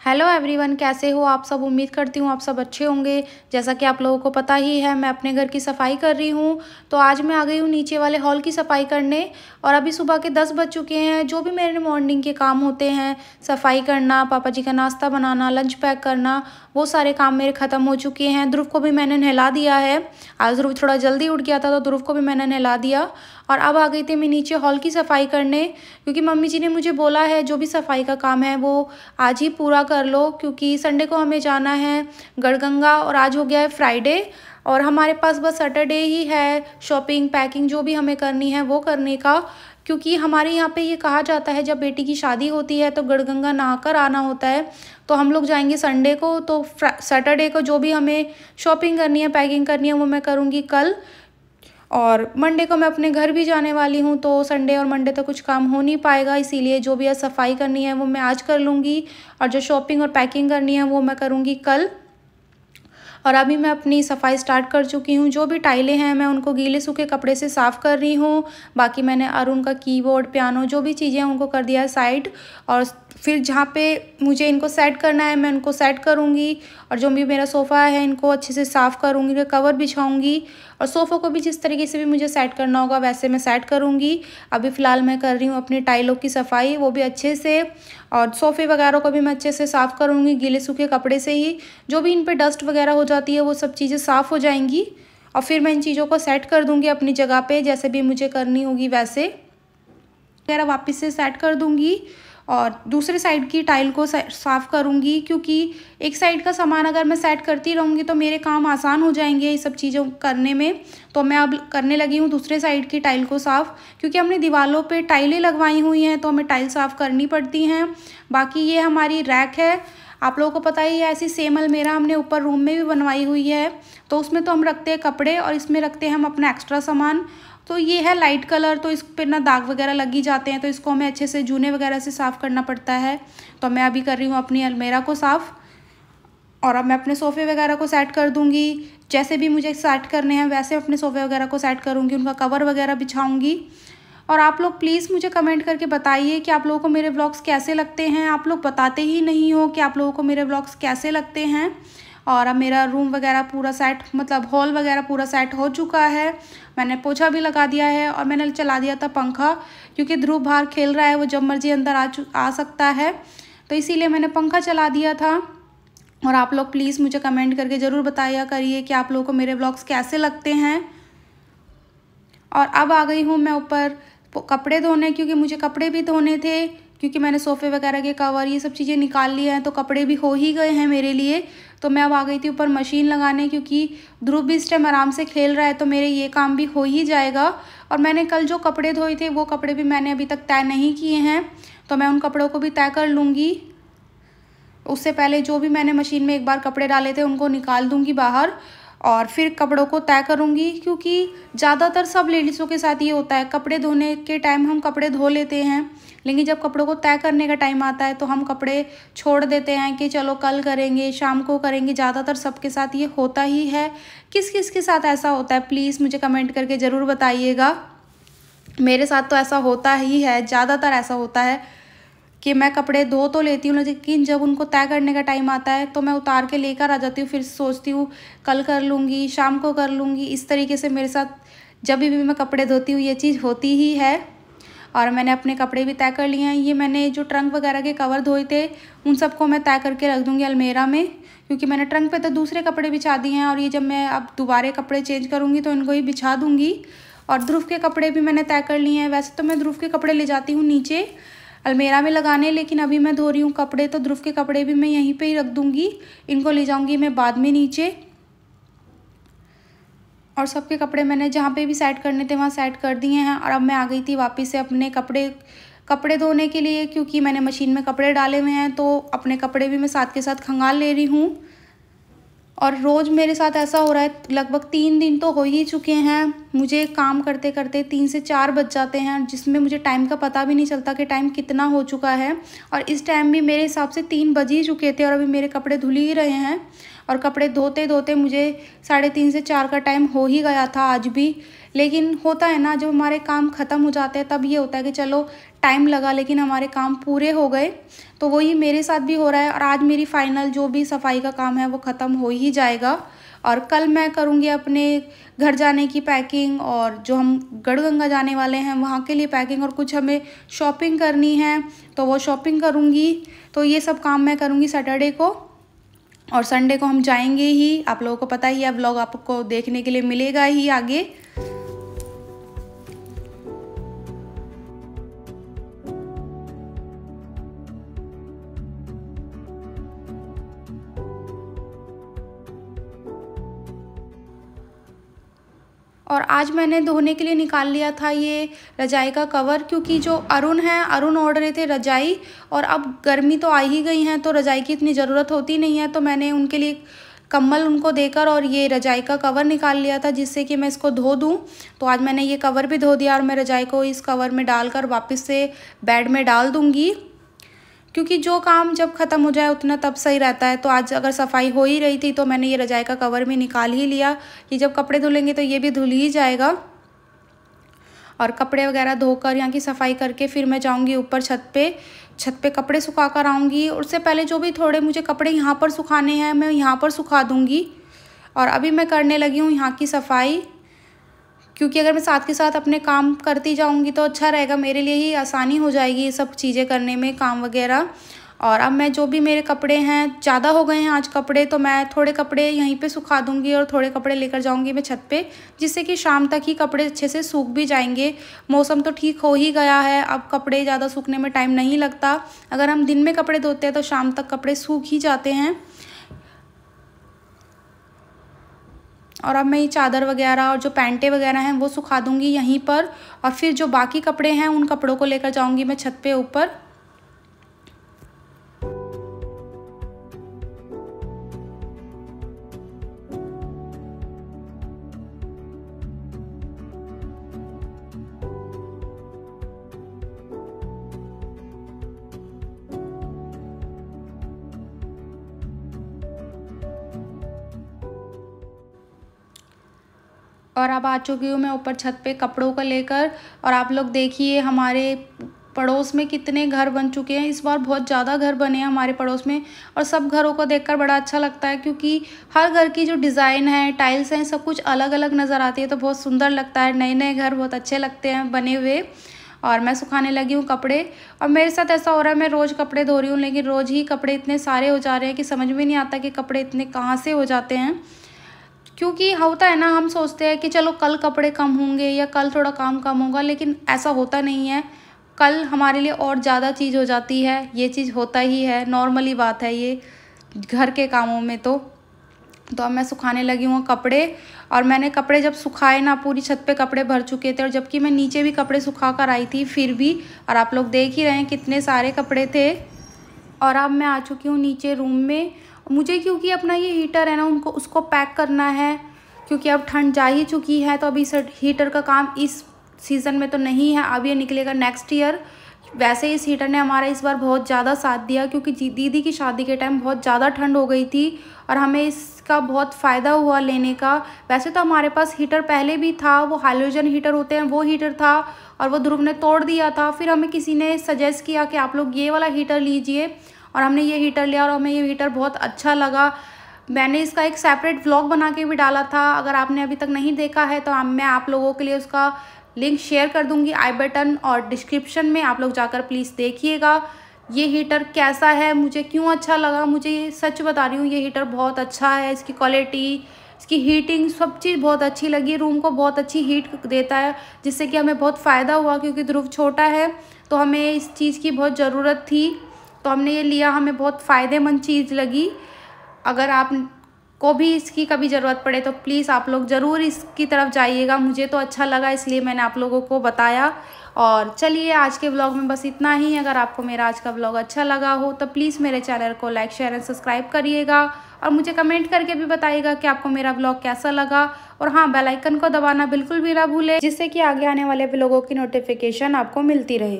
Hello everyone, कैसे हो आप सब। उम्मीद करती हूँ आप सब अच्छे होंगे। जैसा कि आप लोगों को पता ही है, मैं अपने घर की सफाई कर रही हूँ। तो आज मैं आ गई हूँ नीचे वाले हॉल की सफाई करने। और अभी सुबह के 10 बज चुके हैं। जो भी मेरे मॉर्निंग के काम होते हैं, सफाई करना, पापा जी का नाश्ता बनाना, लंच पैक करना, वो सारे काम मेरे ख़त्म हो चुके हैं। ध्रुव को भी मैंने नहला दिया है। आज ध्रुव थोड़ा जल्दी उठ गया था तो ध्रुव को भी मैंने नहला दिया। और अब आ गई थी मैं नीचे हॉल की सफाई करने, क्योंकि मम्मी जी ने मुझे बोला है जो भी सफाई का काम है वो आज ही पूरा कर लो, क्योंकि संडे को हमें जाना है गढ़गंगा। और आज हो गया है फ्राइडे और हमारे पास बस सैटरडे ही है शॉपिंग पैकिंग जो भी हमें करनी है वो करने का। क्योंकि हमारे यहाँ पे ये कहा जाता है जब बेटी की शादी होती है तो गढ़गंगा नहाकर आना होता है। तो हम लोग जाएंगे संडे को, तो सैटरडे को जो भी हमें शॉपिंग करनी है पैकिंग करनी है वो मैं करूँगी कल। और मंडे को मैं अपने घर भी जाने वाली हूँ, तो संडे और मंडे तो कुछ काम हो नहीं पाएगा, इसीलिए जो भी आज सफाई करनी है वो मैं आज कर लूँगी। और जो शॉपिंग और पैकिंग करनी है वो मैं करूँगी कल। और अभी मैं अपनी सफाई स्टार्ट कर चुकी हूँ। जो भी टाइलें हैं मैं उनको गीले सूखे कपड़े से साफ़ कर रही हूँ। बाकी मैंने अरुण का कीबोर्ड पियानो जो भी चीज़ें हैं उनको कर दिया है साइड। और फिर जहाँ पे मुझे इनको सेट करना है मैं उनको सेट करूँगी। और जो भी मेरा सोफ़ा है इनको अच्छे से साफ़ करूँगी, कवर बिछाऊँगी। और सोफ़ों को भी जिस तरीके से भी मुझे सेट करना होगा वैसे मैं सेट करूँगी। अभी फ़िलहाल मैं कर रही हूँ अपनी टाइलों की सफाई, वो भी अच्छे से। और सोफ़े वगैरह को भी मैं अच्छे से साफ़ करूँगी गीले सूखे कपड़े से ही। जो भी इन पे डस्ट वगैरह हो जाती है वो सब चीज़ें साफ़ हो जाएंगी। और फिर मैं इन चीज़ों को सेट कर दूँगी अपनी जगह पे, जैसे भी मुझे करनी होगी वैसे वगैरह वापस से सेट कर दूँगी। और दूसरे साइड की टाइल को साफ़ करूँगी, क्योंकि एक साइड का सामान अगर मैं सेट करती रहूँगी तो मेरे काम आसान हो जाएंगे ये सब चीज़ों करने में। तो मैं अब करने लगी हूँ दूसरे साइड की टाइल को साफ़, क्योंकि हमने दीवारों पे टाइलें लगवाई हुई हैं तो हमें टाइल साफ़ करनी पड़ती हैं। बाकी ये हमारी रैक है, आप लोगों को पता ही है, ऐसी सेम अलमीरा हमने ऊपर रूम में भी बनवाई हुई है। तो उसमें तो हम रखते हैं कपड़े और इसमें रखते हैं हम अपना एक्स्ट्रा सामान। तो ये है लाइट कलर, तो इस पर ना दाग वगैरह लग ही जाते हैं, तो इसको हमें अच्छे से जूने वगैरह से साफ़ करना पड़ता है। तो मैं अभी कर रही हूँ अपनी अलमीरा को साफ़। और अब मैं अपने सोफ़े वगैरह को सेट कर दूँगी। जैसे भी मुझे सेट करने हैं वैसे अपने सोफ़े वगैरह को सेट करूँगी, उनका कवर वगैरह बिछाऊँगी। और आप लोग प्लीज़ मुझे कमेंट करके बताइए कि आप लोगों को मेरे व्लॉग्स कैसे लगते हैं। आप लोग बताते ही नहीं हो कि आप लोगों को मेरे व्लॉग्स कैसे लगते हैं। और अब मेरा रूम वगैरह पूरा सेट, मतलब हॉल वगैरह पूरा सेट हो चुका है। मैंने पोछा भी लगा दिया है और मैंने चला दिया था पंखा, क्योंकि ध्रुव बाहर खेल रहा है, वो जब मर्जी अंदर आ सकता है, तो इसीलिए मैंने पंखा चला दिया था। और आप लोग प्लीज़ मुझे कमेंट करके ज़रूर बताया करिए कि आप लोगों को मेरे व्लॉग्स कैसे लगते हैं। और अब आ गई हूँ मैं ऊपर कपड़े धोने, क्योंकि मुझे कपड़े भी धोने थे, क्योंकि मैंने सोफ़े वगैरह के कवर ये सब चीज़ें निकाल लिए हैं तो कपड़े भी हो ही गए हैं मेरे लिए। तो मैं अब आ गई थी ऊपर मशीन लगाने, क्योंकि ध्रुव भी इस टाइम आराम से खेल रहा है तो मेरे ये काम भी हो ही जाएगा। और मैंने कल जो कपड़े धोए थे वो कपड़े भी मैंने अभी तक तय नहीं किए हैं, तो मैं उन कपड़ों को भी तय कर लूँगी। उससे पहले जो भी मैंने मशीन में एक बार कपड़े डाले थे उनको निकाल दूँगी बाहर और फिर कपड़ों को तय करूँगी। क्योंकि ज़्यादातर सब लेडीज़ों के साथ ये होता है, कपड़े धोने के टाइम हम कपड़े धो लेते हैं, लेकिन जब कपड़ों को तय करने का टाइम आता है तो हम कपड़े छोड़ देते हैं कि चलो कल करेंगे, शाम को करेंगे। ज़्यादातर सबके साथ ये होता ही है। किस किस के साथ ऐसा होता है प्लीज़ मुझे कमेंट करके ज़रूर बताइएगा। मेरे साथ तो ऐसा होता ही है, ज़्यादातर ऐसा होता है कि मैं कपड़े धो तो लेती हूँ, लेकिन जब उनको तय करने का टाइम आता है तो मैं उतार के लेकर आ जाती हूँ। फिर सोचती हूँ कल कर लूँगी, शाम को कर लूँगी। इस तरीके से मेरे साथ जब भी मैं कपड़े धोती हूँ ये चीज़ होती ही है। और मैंने अपने कपड़े भी तय कर लिए हैं। ये मैंने जो ट्रंक वगैरह के कवर धोए थे उन सबको मैं तय करके रख दूँगी अलमीरा में, क्योंकि मैंने ट्रंक पे तो दूसरे कपड़े बिछा दिए हैं और ये जब मैं अब दोबारा कपड़े चेंज करूँगी तो इनको ही बिछा दूँगी। और ध्रुव के कपड़े भी मैंने तय कर लिए हैं। वैसे तो मैं ध्रुव के कपड़े ले जाती हूँ नीचे अलमीरा में लगाने, लेकिन अभी मैं धो रही हूँ कपड़े तो ध्रुव के कपड़े भी मैं यहीं पे ही रख दूँगी। इनको ले जाऊँगी मैं बाद में नीचे। और सबके कपड़े मैंने जहाँ पे भी सेट करने थे वहाँ सेट कर दिए हैं। और अब मैं आ गई थी वापस से अपने कपड़े धोने के लिए, क्योंकि मैंने मशीन में कपड़े डाले हुए हैं तो अपने कपड़े भी मैं साथ के साथ खंगाल ले रही हूँ। और रोज़ मेरे साथ ऐसा हो रहा है, लगभग 3 दिन तो हो ही चुके हैं। मुझे काम करते करते 3 से 4 बज जाते हैं, जिसमें मुझे टाइम का पता भी नहीं चलता कि टाइम कितना हो चुका है। और इस टाइम भी मेरे हिसाब से 3 बज ही चुके थे और अभी मेरे कपड़े धुल ही रहे हैं। और कपड़े धोते धोते मुझे 3:30 से 4 का टाइम हो ही गया था आज भी। लेकिन होता है ना, जब हमारे काम ख़त्म हो जाते हैं तब ये होता है कि चलो टाइम लगा लेकिन हमारे काम पूरे हो गए। तो वही मेरे साथ भी हो रहा है और आज मेरी फाइनल जो भी सफाई का काम है वो ख़त्म हो ही जाएगा। और कल मैं करूँगी अपने घर जाने की पैकिंग, और जो हम गढ़गंगा जाने वाले हैं वहाँ के लिए पैकिंग, और कुछ हमें शॉपिंग करनी है तो वो शॉपिंग करूँगी। तो ये सब काम मैं करूँगी सैटरडे को, और संडे को हम जाएंगे ही। आप लोगों को पता ही है, व्लॉग आपको देखने के लिए मिलेगा ही आगे। और आज मैंने धोने के लिए निकाल लिया था ये रजाई का कवर, क्योंकि जो अरुण ऑर्डर रहे थे रजाई, और अब गर्मी तो आ ही गई हैं तो रजाई की इतनी ज़रूरत होती नहीं है। तो मैंने उनके लिए कम्बल उनको देकर और ये रजाई का कवर निकाल लिया था जिससे कि मैं इसको धो दूं। तो आज मैंने ये कवर भी धो दिया और मैं रजाई को इस कवर में डालकर वापस से बेड में डाल दूंगी, क्योंकि जो काम जब ख़त्म हो जाए उतना तब सही रहता है। तो आज अगर सफाई हो ही रही थी तो मैंने ये रजाई का कवर भी निकाल ही लिया कि जब कपड़े धुलेंगे तो ये भी धुल ही जाएगा। और कपड़े वगैरह धोकर यहाँ की सफाई करके फिर मैं जाऊँगी ऊपर छत पे कपड़े सुखा कर आऊँगी। उससे पहले जो भी थोड़े मुझे कपड़े यहाँ पर सुखाने हैं मैं यहाँ पर सुखा दूँगी। और अभी मैं करने लगी हूँ यहाँ की सफाई, क्योंकि अगर मैं साथ के साथ अपने काम करती जाऊंगी तो अच्छा रहेगा, मेरे लिए ही आसानी हो जाएगी ये सब चीज़ें करने में, काम वगैरह। और अब मैं जो भी मेरे कपड़े हैं, ज़्यादा हो गए हैं आज कपड़े, तो मैं थोड़े कपड़े यहीं पे सुखा दूंगी और थोड़े कपड़े लेकर जाऊंगी मैं छत पे, जिससे कि शाम तक ही कपड़े अच्छे से सूख भी जाएंगे। मौसम तो ठीक हो ही गया है, अब कपड़े ज़्यादा सूखने में टाइम नहीं लगता। अगर हम दिन में कपड़े धोते हैं तो शाम तक कपड़े सूख ही जाते हैं। और अब मैं ये चादर वगैरह और जो पैंटें वगैरह हैं वो सुखा दूंगी यहीं पर, और फिर जो बाकी कपड़े हैं उन कपड़ों को लेकर जाऊंगी मैं छत पे ऊपर। और अब आ चुकी हूँ मैं ऊपर छत पे कपड़ों को लेकर। और आप लोग देखिए हमारे पड़ोस में कितने घर बन चुके हैं। इस बार बहुत ज़्यादा घर बने हैं हमारे पड़ोस में, और सब घरों को देखकर बड़ा अच्छा लगता है, क्योंकि हर घर की जो डिज़ाइन है, टाइल्स हैं, सब कुछ अलग अलग नज़र आती है। तो बहुत सुंदर लगता है, नए नए घर बहुत अच्छे लगते हैं बने हुए। और मैं सुखाने लगी हूँ कपड़े। और मेरे साथ ऐसा हो रहा है, मैं रोज़ कपड़े धो रही हूँ लेकिन रोज़ ही कपड़े इतने सारे हो जा रहे हैं कि समझ में नहीं आता कि कपड़े इतने कहाँ से हो जाते हैं। क्योंकि होता है ना, हम सोचते हैं कि चलो कल कपड़े कम होंगे या कल थोड़ा काम कम होगा, लेकिन ऐसा होता नहीं है। कल हमारे लिए और ज़्यादा चीज़ हो जाती है, ये चीज़ होता ही है, नॉर्मली बात है ये घर के कामों में। तो अब मैं सुखाने लगी हूँ कपड़े। और मैंने कपड़े जब सुखाए ना, पूरी छत पे कपड़े भर चुके थे, और जबकि मैं नीचे भी कपड़े सुखा कर आई थी फिर भी। और आप लोग देख ही रहे हैं कितने सारे कपड़े थे। और अब मैं आ चुकी हूँ नीचे रूम में। मुझे क्योंकि अपना ये हीटर है ना, उसको पैक करना है, क्योंकि अब ठंड जा ही चुकी है। तो अभी हीटर का काम इस सीज़न में तो नहीं है, अब ये निकलेगा नेक्स्ट ईयर। वैसे इस हीटर ने हमारा इस बार बहुत ज़्यादा साथ दिया, क्योंकि दीदी की शादी के टाइम बहुत ज़्यादा ठंड हो गई थी और हमें इसका बहुत फ़ायदा हुआ लेने का। वैसे तो हमारे पास हीटर पहले भी था, वो हाइड्रोजन हीटर होते हैं वो हीटर था, और वो ध्रुव ने तोड़ दिया था। फिर हमें किसी ने सजेस्ट किया कि आप लोग ये वाला हीटर लीजिए, और हमने ये हीटर लिया और हमें ये हीटर बहुत अच्छा लगा। मैंने इसका एक सेपरेट व्लॉग बना के भी डाला था, अगर आपने अभी तक नहीं देखा है तो मैं आप लोगों के लिए उसका लिंक शेयर कर दूंगी आई बटन और डिस्क्रिप्शन में, आप लोग जाकर प्लीज़ देखिएगा ये हीटर कैसा है, मुझे क्यों अच्छा लगा। मुझे सच बता रही हूँ, ये हीटर बहुत अच्छा है, इसकी क्वालिटी, इसकी हीटिंग, सब चीज़ बहुत अच्छी लगी। रूम को बहुत अच्छी हीट देता है, जिससे कि हमें बहुत फ़ायदा हुआ, क्योंकि ध्रुव छोटा है तो हमें इस चीज़ की बहुत ज़रूरत थी, तो हमने ये लिया, हमें बहुत फ़ायदेमंद चीज़ लगी। अगर आप को भी इसकी कभी ज़रूरत पड़े तो प्लीज़ आप लोग ज़रूर इसकी तरफ जाइएगा। मुझे तो अच्छा लगा इसलिए मैंने आप लोगों को बताया। और चलिए आज के व्लॉग में बस इतना ही। अगर आपको मेरा आज का व्लॉग अच्छा लगा हो तो प्लीज़ मेरे चैनल को लाइक शेयर एंड सब्सक्राइब करिएगा, और मुझे कमेंट करके भी बताइएगा कि आपको मेरा व्लॉग कैसा लगा। और हाँ, बेल आइकन को दबाना बिल्कुल भी ना भूलें, जिससे कि आगे आने वाले व्लॉगों की नोटिफिकेशन आपको मिलती रहे।